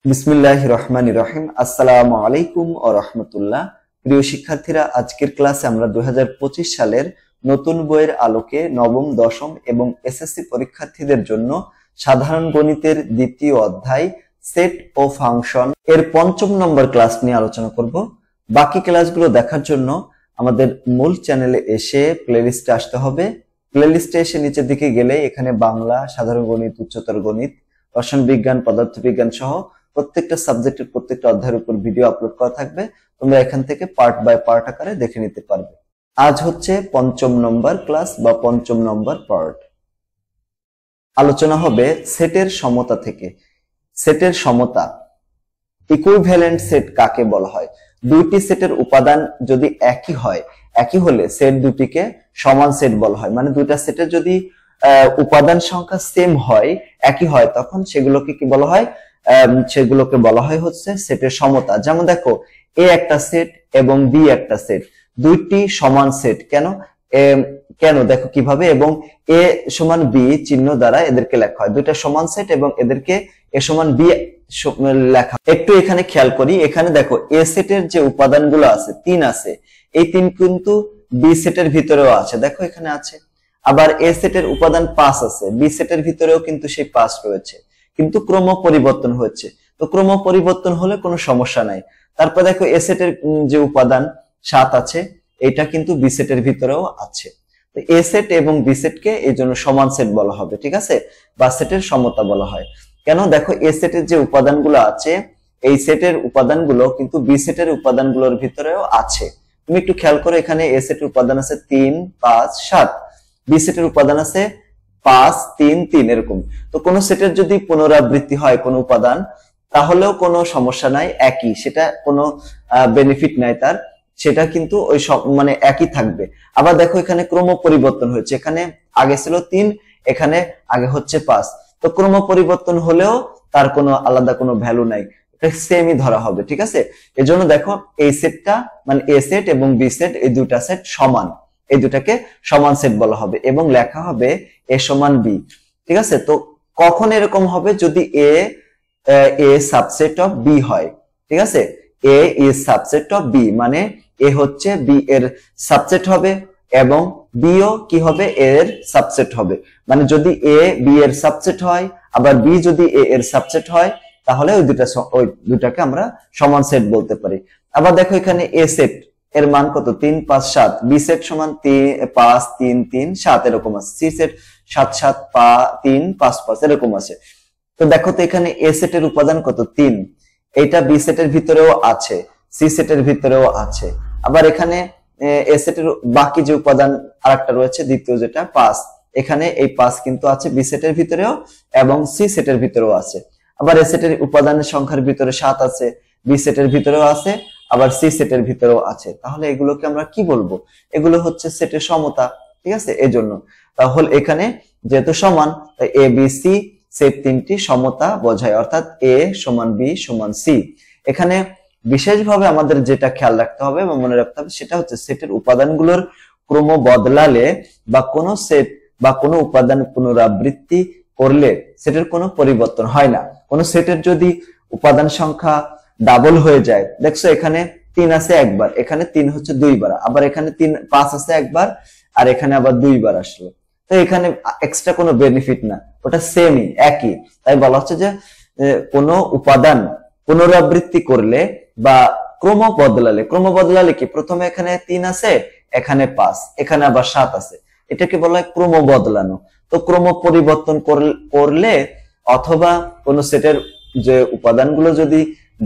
বিসমিল্লাহির রহমানির রহিম। আসসালামু আলাইকুম ওয়া রাহমাতুল্লাহ। প্রিয় শিক্ষার্থীরা, আজকের ক্লাসে আমরা 2025 সালের নতুন বইয়ের আলোকে নবম, দশম এবং এসএসসি পরীক্ষার্থীদের জন্য সাধারণ গণিতের দ্বিতীয় অধ্যায় সেট ও ফাংশন এর 5ম নম্বর ক্লাস নিয়ে আলোচনা করব। বাকি ক্লাসগুলো দেখার জন্য আমাদের মূল চ্যানেলে এসে প্লেলিস্টে আসতে হবে। প্লেলিস্টে এসে নিচের দিকে গেলে এখানে বাংলা, সাধারণ গণিত, উচ্চতর গণিত, রসায়ন বিজ্ঞান, পদার্থবিজ্ঞান সহ প্রত্যেকটা সাবজেক্টের প্রত্যেকটা অধ্যায়ের উপর ভিডিও আপলোড করা থাকবে। তোমরা এখান থেকে পার্ট বাই পার্ট আকারে দেখে নিতে পারবে। আজ হচ্ছে 5ম নম্বর ক্লাস বা 5ম নম্বর পার্ট। আলোচনা হবে সেটের সমতা থেকে। সেটের সমতা, ইকুইভ্যালেন্ট সেট কাকে বলা হয়? দুইটি সেটের উপাদান যদি একই হলে সেট দুটিকে সমান সেট বলা হয়। মানে দুইটা সেটের যদি উপাদান সংখ্যা সেম হয়, একই হয়, তখন সেগুলোকে কি বলা হয়? সেগুলোকে বলা হয় হচ্ছে সেটের সমতা। যেমন দেখো, এ একটা সেট এবং বি একটা সেট, দুইটি সমান সেট। কেন দেখো কিভাবে, এবং এ সমান বি চিহ্ন দ্বারা এদেরকে লেখা হয়। দুইটা সমান সেট এবং এদেরকে এ সমান বি লেখা। একটু এখানে খেয়াল করি, এখানে দেখো এ সেটের যে উপাদানগুলো আছে 3 আছে, এই 3 কিন্তু বি সেটের ভিতরেও আছে, দেখো এখানে আছে। আবার এ সেটের উপাদান 5 আছে, বি সেটের ভিতরেও কিন্তু সেই 5 রয়েছে, কিন্তু ক্রম পরিবর্তন হচ্ছে। তো ক্রম পরিবর্তন হলে কোনো সমস্যা নাই। তারপর দেখো এ সেটের যে উপাদান 7 আছে, এটা কিন্তু বি সেটের ভিতরেও আছে। তো এ সেট এবং বি সেটকে এই জন্য সমান সেট বলা হবে, ঠিক আছে, বা সেটের সমতা বলা হয়। কেন, দেখো এ সেটের যে উপাদানগুলো আছে, এই সেটের উপাদানগুলো কিন্তু বি সেটের উপাদানগুলোর ভিতরেও আছে। তুমি একটু খেয়াল করো, এখানে এ সেটের উপাদান আছে 3, 5, 7, বি সেটের উপাদান আছে 5, 3, 3 এরকম। তো কোন সেটের যদি পুনরাবৃত্তি হয় কোন উপাদান, তাহলেও কোনো সমস্যা নাই, একই, সেটা কোনো বেনিফিট নাই তার, সেটা কিন্তু ওই সব মানে একই থাকবে। আবার দেখো এখানে ক্রম পরিবর্তন হয়েছে, এখানে আগে ছিল 3, এখানে আগে হচ্ছে 5। তো ক্রম পরিবর্তন হলেও তার কোনো আলাদা কোনো ভ্যালু নাই, এটা সেমই ধরা হবে, ঠিক আছে। এজন্য দেখো এই সেটটা মানে এ সেট এবং বি সেট, এই দুটা সেট সমান, এই দুটাকে সমান সেট বলা হবে এবং লেখা হবে এ সমান বি, ঠিক আছে। তো কখন এরকম হবে? যদি এ সাবসেট অফ বি হয়, ঠিক আছে। এ ইজ সাবসেট অফ বি, মানে এ হচ্ছে বি এর সাবসেট হবে এবং বি ও কি হবে? এ এর সাবসেট হবে। মানে যদি এ বি এর সাবসেট হয়, আবার বি যদি এ এর সাবসেট হয়, তাহলে ওই দুটাকে আমরা সমান সেট বলতে পারি। আবার দেখো এখানে এ সেট এর মান কত? 3, 5, 7, বি সেট সমান 5, 3, 3, 7 এরকম আছে, সি সেট 7, 7, 3, 5, 5 এরকম আছে। তো দেখো তো এখানে এ সেটের উপাদান কত? 3, এইটা বি সেটের ভিতরেও আছে, সি সেটের ভিতরেও আছে। আবার এখানে এ সেটের বাকি যে উপাদান আরেকটা রয়েছে দ্বিতীয়, যেটা 5, এখানে এই 5 কিন্তু আছে বি সেটের ভিতরেও এবং সি সেটের ভিতরেও আছে। আবার এ সেটের উপাদানের সংখ্যার ভিতরে 7 আছে, বি সেটের ভিতরেও আছে, আবার সি সেটের ভিতরেও আছে। তাহলে এগুলোকে আমরা কি বলবো? এগুলো হচ্ছে সেটের সমতা, ঠিক আছে। এজন্য তাহলে এখানে যেহেতু সমান, তাই এ বি সি সেট 3টি সমতা বোঝায়, অর্থাৎ এ সমান বি সমান সি। এখানে বিশেষভাবে আমাদের যেটা খেয়াল রাখতে হবে বা মনে রাখতে হবে, সেটা হচ্ছে সেটের উপাদানগুলোর ক্রম বদলালে বা কোনো সেট বা কোনো উপাদান পুনরাবৃত্তি করলে সেটের কোনো পরিবর্তন হয় না। কোন সেটের যদি উপাদান সংখ্যা ডাবল হয়ে যায়, দেখছো এখানে 3 আছে একবার, এখানে 3 হচ্ছে 2 বার, আবার এখানে 5 আছে একবার, আর এখানে আবার 2 বার আসলো। তো এখানে এক্সট্রা কোনো বেনিফিট না, ওটা সেমই, একই। তাই বলা হচ্ছে যে কোনো উপাদান পুনরাবৃত্তি করলে বা ক্রম বদলালে কি, প্রথমে এখানে 3 আছে, এখানে 5, এখানে আবার 7 আছে, এটাকে বলা হয় ক্রম বদলানো। তো ক্রম পরিবর্তন করলে অথবা কোন সেটের যে উপাদানগুলো যদি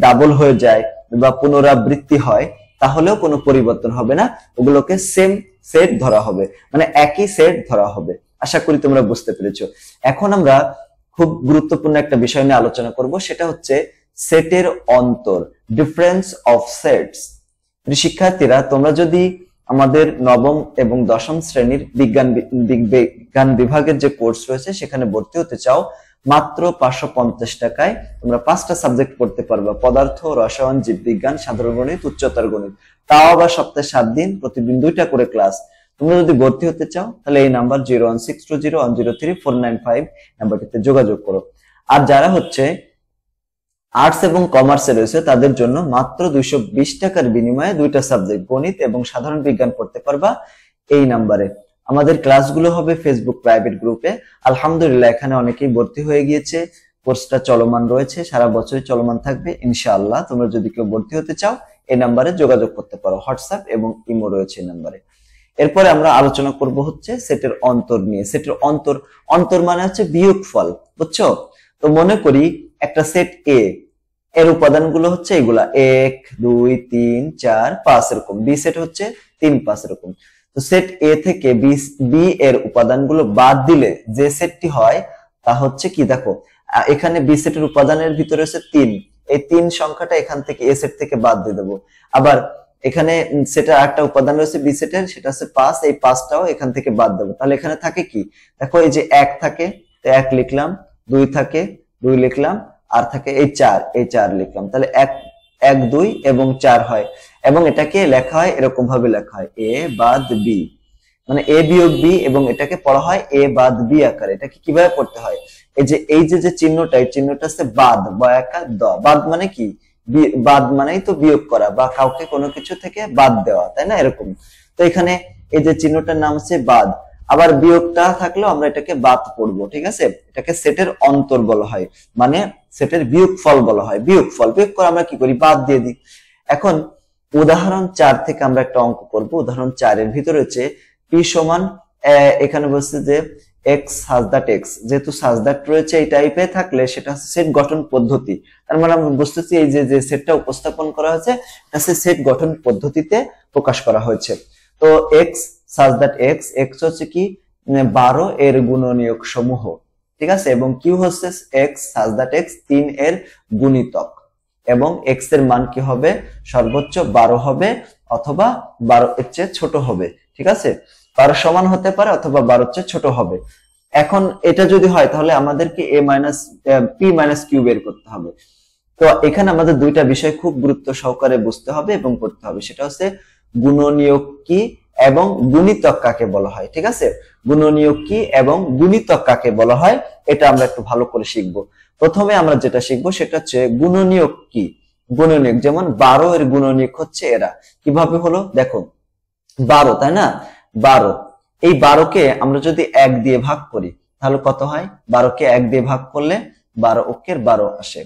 ডাবল হয়ে যায় বা পুনরাবৃত্তি হয়, তাহলেও কোনো পরিবর্তন হবে না, ওগুলোকে সেম সেট ধরা হবে, মানে একই সেট ধরা হবে। আশা করি তোমরা বুঝতে পেরেছো। এখন আমরা খুব গুরুত্বপূর্ণ একটা বিষয় নিয়ে আলোচনা করব, সেটা হচ্ছে সেটের অন্তর, ডিফারেন্স অফ সেটস। শিক্ষার্থীরা, তোমরা যদি আমাদের নবম এবং দশম শ্রেণীর বিজ্ঞান বিভাগের যে কোর্স রয়েছে সেখানে ভর্তি হতে চাও, মাত্র 550 টাকায় তোমরা 5টা সাবজেক্ট পড়তে পারবে: পদার্থ, রসায়ন, জীববিজ্ঞান, সাধারণ গণিত, উচ্চতর গণিত। তাও আবার সপ্তাহে 7 দিন, প্রতিদিন 2টা করে ক্লাস। তোমরা যদি ভর্তি হতে চাও তাহলে এই নাম্বার 01620103495 নাম্বারটিতে যোগাযোগ করো। আর যারা হচ্ছে আর্টস এবং কমার্সে রয়েছে তাদের জন্য মাত্র 220 টাকার বিনিময়ে দুইটা সাবজেক্ট গণিত এবং সাধারণ বিজ্ঞান পড়তে পারবা এই নাম্বারে। আমাদের ক্লাসগুলো হবে ফেসবুক প্রাইভেট গ্রুপে। আলহামদুলিল্লাহ এখানে অনেকেই ভর্তি হয়ে গিয়েছে, কোর্সটা চলমান রয়েছে, সারা বছরই চলমান থাকবে ইনশাআল্লাহ। তোমরা যদি কেউ ভর্তি হতে চাও এই নাম্বারে যোগাযোগ করতে পারো, হোয়াটসঅ্যাপ এবং ইমো রয়েছে এই নাম্বারে। এরপরে আমরা আলোচনা করব হচ্ছে সেটের অন্তর নিয়ে। সেটের অন্তর, অন্তর মানে হচ্ছে বিয়োগফল, বুঝছো? তো মনে করি একটা সেট এ, এর উপাদানগুলো হচ্ছে এগুলা 1 2 3 4 5 এরকম, বি সেট হচ্ছে 3 5 এরকম। তো সেট এ থেকে বি এর উপাদানগুলো বাদ দিলে যে সেটটি হয় তা হচ্ছে কি, দেখো এখানে বি সেটের উপাদানের ভিতরে হচ্ছে 3, এই 3 সংখ্যাটা এখান থেকে এ সেট থেকে বাদ দিয়ে দেবো। আবার এখানে সেটা একটা উপাদান রয়েছে বি সেটের, সেটা হচ্ছে 5, এই 5টাও এখান থেকে বাদ দেবো। তাহলে এখানে থাকে কি, দেখো এই যে 1 থাকে, তো 1 লিখলাম, 2 থাকে 2 লিখলাম, আর থাকে এই 4, এই 4 লিখলাম। তাহলে 1 1 2 এবং 4 হয়, এবং এটাকে লেখা হয় এরকম ভাবে লেখা হয় এ বাদ বি, মানে এ বিয়োগ বি, এবং এটাকে পড়া হয় এ বাদ বি আকারে। এটাকে কিভাবে পড়তে হয়, এই যে চিহ্নটা, এই চিহ্নটা হচ্ছে বাদ বা একা দ। বাদ মানে কি, বাদ মানেই তো বিয়োগ করা বা কাউকে কোনো কিছু থেকে বাদ দেওয়া, তাই না, এরকম। তো এখানে এই যে চিহ্নটার নাম হচ্ছে বাদ। আবার বিয়োগটা থাকলেও আমরা এটাকে বাদ পড়বো, ঠিক আছে। এটাকে সেটের অন্তর বলা হয়, মানে সেটের বিয়োগফল বলা হয়। বিয়োগফল, বিয়োগ করে আমরা কি করি, বাদ দিয়ে দিই। এখন উদাহরণ 4 থেকে আমরা একটা অঙ্ক করব। উদাহরণ 4 এর ভিতরে হচ্ছে পি সমান, এখানে বলছে যে এক্স সাজ দ্যাট এক্স, যেহেতু সাজ দ্যাট রয়েছে এই টাইপে থাকলে সেটা হচ্ছে সেট গঠন পদ্ধতি। তার মানে আমরা বুঝতেছি এই যে সেটটা উপস্থাপন করা হয়েছে এটা সেট গঠন পদ্ধতিতে প্রকাশ করা হয়েছে। তো x such that x, x হচ্ছে কি 12 এর গুণনীয়ক সমূহ, ঠিক আছে, এবং কিউ হচ্ছে এক্স সাজ দ্যাট এক্স 3 এর গুণিতক, এবং এক্স এর মান কি হবে, সর্বোচ্চ 12 হবে অথবা 12 এর চেয়ে ছোট হবে, ঠিক আছে। 12 সমান হতে পারে অথবা 12 এর চেয়ে ছোট হবে। এখন এটা যদি হয় তাহলে আমাদেরকে a minus p minus q বের করতে হবে। তো এখানে আমাদের দুইটা বিষয় খুব গুরুত্ব সহকারে বুঝতে হবে এবং পড়তে হবে, সেটা হচ্ছে গুণনীয়ক কি এবং গুণিতক কাকে বলা হয়, ঠিক আছে। গুণনীয়ক কি এবং গুণিতক কাকে বলা হয় এটা আমরা একটু ভালো করে শিখবো। প্রথমে আমরা যেটা শিখবো সেটা হচ্ছে গুণনীয়ক কি। গুণনীয়ক যেমন 12 এর গুণনীয়ক হচ্ছে এরা, কিভাবে হলো দেখো 12, তাই না, 12, এই 12কে আমরা যদি 1 দিয়ে ভাগ করি তাহলে কত হয়, 12কে 1 দিয়ে ভাগ করলে 12 অক্ষের 12 আসে।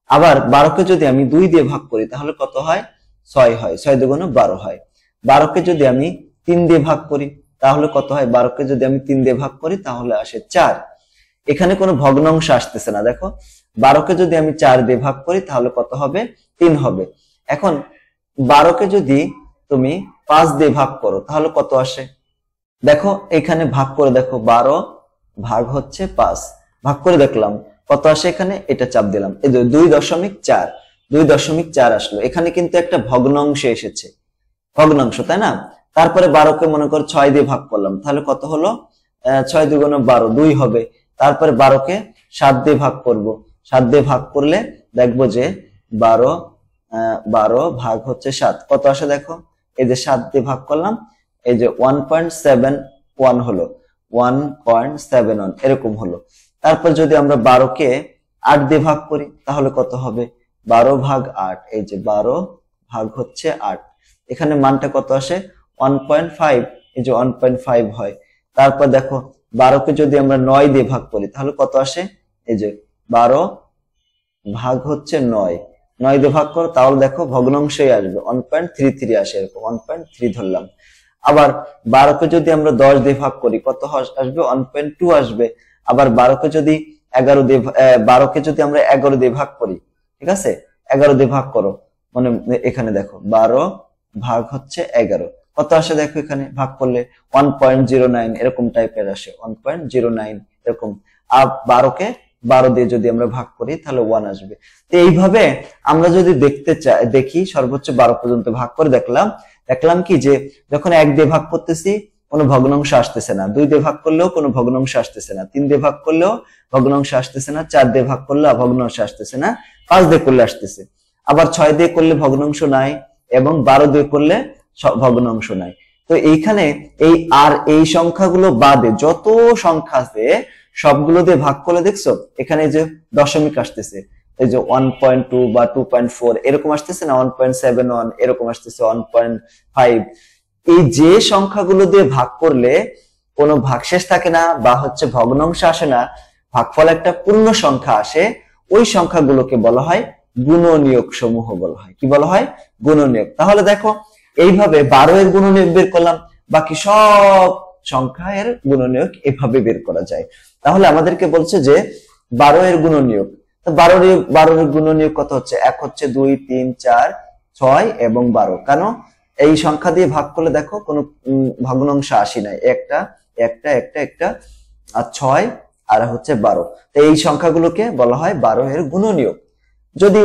আবার 12কে যদি আমি 2 দিয়ে ভাগ করি তাহলে কত হয়, 6 হয়, 6 দুগুণে 12 হয়। 12কে যদি আমি 3 দিয়ে ভাগ করি তাহলে কত হয়, 12কে যদি আমি 3 দিয়ে ভাগ করি তাহলে আসে 4। এখানে কোনো ভগ্নাংশ আসতেছে না, দেখো 12কে যদি আমি 4 দিয়ে ভাগ করি তাহলে কত হবে, 3 হবে। এখন 12কে যদি তুমি 5 দিয়ে ভাগ করো তাহলে কত আসে, দেখো এখানে ভাগ করে দেখো, 12 ভাগ হচ্ছে 5, ভাগ করে দেখলাম কত আসে, এখানে এটা চাপ দিলাম, এই 2.4, 2.4 আসলো। এখানে কিন্তু একটা ভগ্নাংশ এসেছে, ভগ্নাংশ, তাই না। তারপরে 12কে মনে করো 6 দিয়ে ভাগ করলাম তাহলে কত হলো, 6 দুগুণে 12, 2 হবে। তারপরে 12কে 7 দিয়ে ভাগ করব, 7 দিয়ে ভাগ করলে দেখবো যে 12 ভাগ হচ্ছে 7, কত আসে দেখো, এই যে 7 দিয়ে ভাগ করলাম, এই যে 1.71 হলো, 1.71 এরকম হলো। তারপর যদি আমরা 12কে 8 দিয়ে ভাগ করি তাহলে কত হবে, 12 ভাগ 8, এই যে 12 ভাগ হচ্ছে 8, এখানে মানটা কত আসে, 1.5, এই যে 1.5 হয়। তারপর দেখো 12কে যদি আমরা 9 দিয়ে ভাগ করি তাহলে কত আসে, এই যে 12 ভাগ হচ্ছে 9, 9 দিয়ে ভাগ করো তাহলে দেখো ভগ্নাংশই আসবে, 1.33 আসে, এরকম 1.3 ধরলাম। আবার 12কে যদি আমরা 10 দিয়ে ভাগ করি কত আসবে, 1.2 আসবে। আবার 12কে যদি 12কে যদি আমরা 11 দিয়ে ভাগ করি, ঠিক আছে, 11 দিয়ে ভাগ করো, মানে এখানে দেখো 12 ভাগ হচ্ছে 11, কত আসে দেখো, এখানে ভাগ করলে 1.09 এরকম টাইপের আসে, 1.09 এরকম। আর 12কে 12 দিয়ে যদি আমরা ভাগ করি তাহলে 1 আসবে। তো এইভাবে আমরা যদি দেখি সর্বোচ্চ 12 পর্যন্ত ভাগ করে দেখলাম কি যে যখন 1 দিয়ে ভাগ করতেছি কোনো ভগ্নাংশ আসতেছে না, 2 দিয়ে ভাগ করলেও কোনো ভগ্নাংশ আসতেছে না, 3 দিয়ে ভাগ করলেও ভগ্নাংশ আসতেছে না, 4 দিয়ে ভাগ করলেও ভগ্নাংশ আসতেছে না, 5 দিয়ে করলে আসতেছে। আবার 6 দিয়ে করলে ভগ্নাংশ নাই, এবং 12 দিয়ে করলে ভগ্নাংশ নাই। তো এইখানে এই সংখ্যাগুলো বাদে যত সংখ্যা আছে সবগুলো দিয়ে ভাগ করলে দেখছো এখানে যে দশমিক আসতেছে, এই যে 1.2 বা 2.4 এরকম আসতেছে না, 1.71 এরকম আসতেছে, 1.5। এই যে সংখ্যাগুলো দিয়ে ভাগ করলে কোনো ভাগশেষ থাকে না বা হচ্ছে ভগ্নাংশ আসে না, ভাগফল একটা পূর্ণ সংখ্যা আসে, ওই সংখ্যাগুলোকে বলা হয় গুণনীয়ক সমূহ বলা হয়। কি বলা হয়? গুণনীয়ক। তাহলে দেখো এইভাবে 12 এর গুণনীয়ক বের করলাম, বাকি সব সংখ্যা এর গুণনীয়ক এভাবে বের করা যায়। তাহলে আমাদেরকে বলছে যে 12 এর গুণনীয়ক, তো 12 এর গুণনীয়ক কত হচ্ছে? 1 হচ্ছে, 2 3 4 6 এবং 12। কেন? এই সংখ্যা দিয়ে ভাগ করলে দেখো কোনো ভগ্নাংশ আসি নাই, একটা একটা একটা একটা, আর 6 আর হচ্ছে 12। তো এই সংখ্যাগুলোকে বলা হয় 12 এর গুণনীয়ক। যদি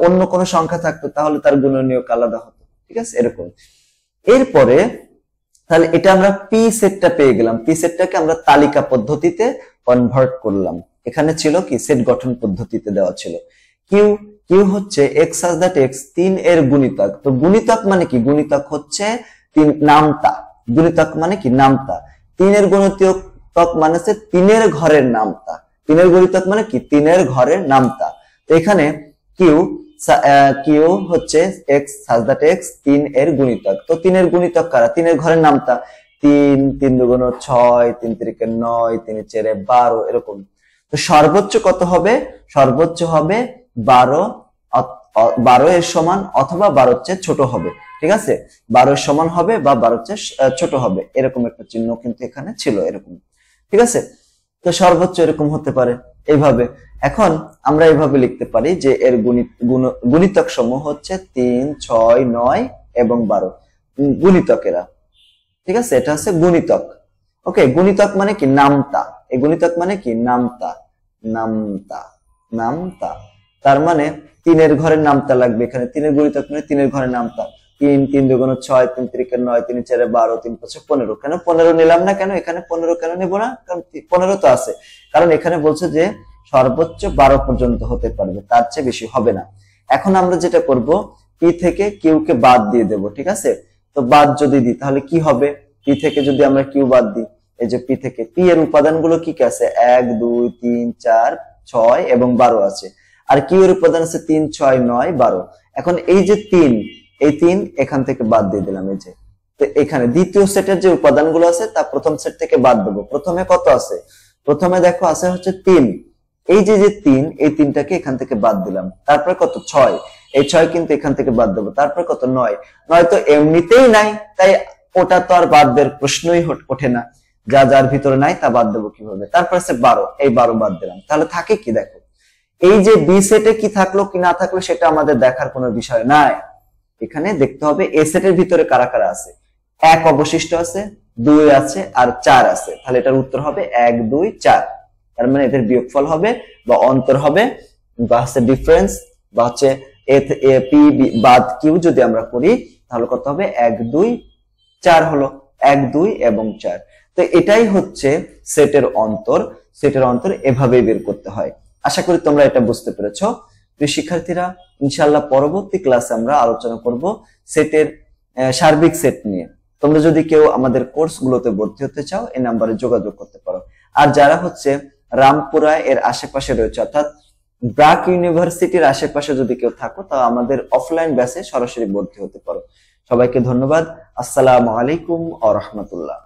অন্য কোনো সংখ্যা থাকতো তাহলে তার গুণনীয়ক আলাদা হতো। ঠিক আছে, এরকম। এরপরে তাহলে এটা আমরা পি সেটটা পেয়ে গেলাম। পি সেটটাকে আমরা তালিকা পদ্ধতিতে কনভার্ট করলাম। এখানে ছিল কি সেট গঠন পদ্ধতিতে দেওয়া ছিল। কিউ কিউ হচ্ছে x such that x 3 এর গুণিতক। তো গুণিতক মানে কি? গুণিতক হচ্ছে নামতা। গুণিতক মানে কি? নামতা। 3 এর গুণিতক মানে হচ্ছে 3 এর ঘরের নামতা। 3 এর গুণিতক মানে কি? 3 এর ঘরের নামতা। তো এখানে কিউ হচ্ছে x such that x 3 এর গুণিতক। তো 3 এর গুণিতক কারা? 3 এর ঘরের নামতা। 3 3 দুগুণ 6, 3 তিরিকে 9, 3 চারে 12 এরকম। তো সর্বোচ্চ কত হবে? সর্বোচ্চ হবে 12 এর সমান অথবা 12 চেয়ে ছোট হবে। ঠিক আছে, 12 এর সমান হবে বা 12 চেয়ে ছোট হবে, এরকম একটা চিহ্ন কিন্তু এখানে ছিল এরকম। ঠিক আছে, তো সর্বোচ্চ এরকম হতে পারে এইভাবে। এখন আমরা এইভাবে লিখতে পারি যে এর গুণিতক সমূহ হচ্ছে 3 6 9 এবং 12 গুণিতকেরা। ঠিক আছে, এটা হচ্ছে গুণিতক। ওকে, গুণিতক মানে কি? নামতা। এই গুণিতক মানে কি? নামতা। নামতা নামতা, তার মানে 3 এর ঘরের নামতা লাগবে এখানে। 3 এর গুণিতক মানে 3 এর ঘরের নামতা। 3 3 দুগুণ 6, 3 তিরিকে 9, 3 চারে 12, 3 পাঁচে 15। কেন 15 নিলাম না? কেন এখানে 15 কেন নেব না? কারণ 15 তো আছে, কারণ এখানে বলছে যে সর্বোচ্চ 12 পর্যন্ত হতে পারবে, তার চেয়ে বেশি হবে না। এখন আমরা যেটা করব, পি থেকে কিউ কে বাদ দিয়ে দেব। ঠিক আছে, তো বাদ যদি দিই তাহলে কি হবে? পি থেকে যদি আমরা কিউ বাদ দিই, এই যে পি থেকে, পি এর উপাদানগুলো কি কি আছে? 1 2 3 4 6 এবং 12 আছে। আর কিউ এর উপাদান আছে 3 6 9 12। এখন এই যে 3, এই 3 এখান থেকে বাদ দিয়ে দিলাম। এই যে, তো এখানে দ্বিতীয় সেটের যে উপাদানগুলো আছে তা প্রথম সেট থেকে বাদ দেবো। প্রথমে কত আছে? প্রথমে দেখো আছে হচ্ছে 3। এই যে 3, এই 3টাকে এখান থেকে বাদ দিলাম। তারপর কত? 6। এই 6 কিন্তু এখান থেকে বাদ দেবো। তারপর কত? 9। 9 তো এমনিতেই নাই, তাই ওটা তো আর বাদ দেওয়ার প্রশ্নই ওঠে না। যা যার ভিতরে নাই তা বাদ দেবো কিভাবে? তারপর আছে 12, এই 12 বাদ দিলাম। তাহলে থাকে কি? দেখো, এই যে বি সেটে কি থাকলো কি না থাকলো সেটা আমাদের দেখার কোনো বিষয় নাই। এখানে দেখতে হবে এ সেটের ভিতরে কারা কারা আছে। 1 অবশিষ্ট আছে, 2 আছে আর 4 আছে। তাহলে এটার উত্তর হবে 1 2 4। তার মানে এদের বিয়োগফল হবে বা অন্তর হবে বা হচ্ছে ডিফারেন্স বা হচ্ছে এ পি বাদ কিউ যদি আমরা করি তাহলে কত হবে? 1 2 4 হলো। 1 2 এবং 4। তো এটাই হচ্ছে সেটের অন্তর। সেটের অন্তর এভাবেই বের করতে হয়। আশা করি তোমরা এটা বুঝতে পেরেছো। প্রিয় শিক্ষার্থীরা, ইনশাআল্লাহ পরবর্তী ক্লাসে আমরা আলোচনা করব সেটের সার্বিক সেট নিয়ে। তোমরা যদি কেউ আমাদের কোর্সগুলোতে ভর্তি হতে চাও, এই নাম্বারে যোগাযোগ করতে পারো। আর যারা হচ্ছে রামপুরা এর আশেপাশে রয়েছে, অর্থাৎ ব্র্যাক ইউনিভার্সিটির আশেপাশে যদি কেউ থাকো, তা আমাদের অফলাইন ব্যাচে সরাসরি ভর্তি হতে পারো। সবাইকে ধন্যবাদ। আসসালামু আলাইকুম ওয়া রাহমাতুল্লাহ।